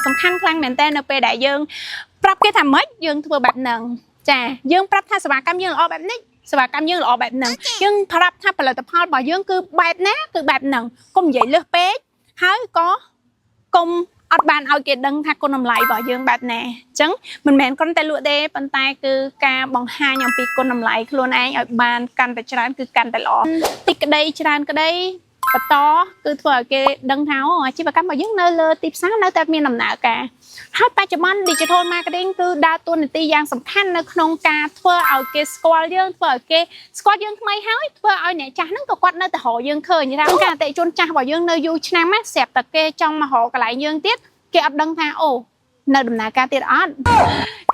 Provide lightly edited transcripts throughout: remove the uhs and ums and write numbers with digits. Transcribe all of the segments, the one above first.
សំខាន់ខ្លាំងមែនតើនៅពេលដែលយើងប្រាប់គេថាម៉េចយើងធ្វើបែបហ្នឹងចាយើងប្រាប់ថាសេវាកម្មយើងល្អបែបនេះសេវាកម្មយើងល្អបែបហ្នឹងយើងប្រាប់ថាផលិតផលរបស់យើងគឺបែបណាគឺបែបហ្នឹងកុំនិយាយលើសពេកហើយក៏កុំអត់បានឲ្យគេដឹងថាគុណតម្លៃរបស់យើងបែបណាអញ្ចឹងមិនមែនគ្រាន់តែលក់ទេប៉ុន្តែគឺការបង្ហាញអំពីគុណតម្លៃខ្លួនឯងឲ្យបានកាន់តែច្រើនគឺកាន់តែល្អតិចក្តីច្រើនក្តីបន្តគឺធ្វើឲ្យគេដឹងថាអាជីវកម្មរបស់យើងនៅលើទីផ្សារនៅតែមានដំណើរការហើយបច្ចុប្បន្ន Digital Marketing គឺដើរតួនាទីយ៉ាងសំខាន់នៅក្នុងការធ្វើឲ្យគេស្គាល់យើងធ្វើឲ្យគេស្គាល់យើងថ្មីហើយធ្វើឲ្យអ្នកចាស់ហ្នឹងក៏គាត់នៅតែរកយើងឃើញថាការអតិជនចាស់របស់យើងនៅយូរឆ្នាំណាស់ស្រាប់តែគេចង់មករកកន្លែងយើងទៀតគេអត់ដឹងថាអូនៅដំណើរការទៀតអត់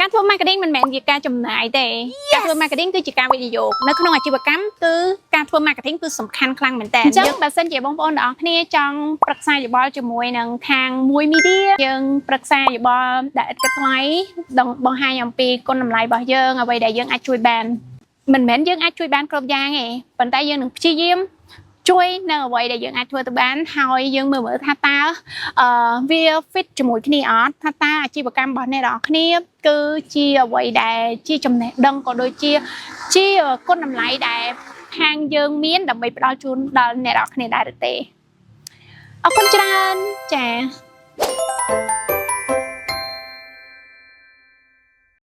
ការធ្វើ marketing មិនមែនជាការចំណាយទេការធ្វើ marketing គឺជាការវិនិយោគនៅក្នុងអាជីវកម្មគឺការធ្វើ marketing គឺសំខាន់ខ្លាំងមែនតើយើងបើសិនជាបងប្អូនទាំងអស់គ្នាចង់ប្រឹក្សាយោបល់ជាមួយនឹងខាងមួយ media យើងប្រឹក្សាយោបល់ដែលឥតគិតថ្លៃបង្ហាញអំពីគុណតម្លៃរបស់យើងអ្វីដែលយើងអាចជួយបានមិនមែនយើងអាចជួយបានគ្រប់យ៉ាងទេប៉ុន្តែយើងនឹងព្យាយាមជួយនៅអ្វីដែលយើងអាចធ្វើទៅបានហើយយើងមើលថាតើវា fit ជាមួយគ្នាអត់ថាតើអាជីវកម្មរបស់អ្នកនរគ្នាគឺជាអ្វីដែលជាចំណេះដឹងក៏ដូចជាគុណតម្លៃដែលខាងយើងមានដើម្បីផ្ដល់ជូនដល់អ្នកនរគ្នាដែរទេអរគុណច្រើនចា៎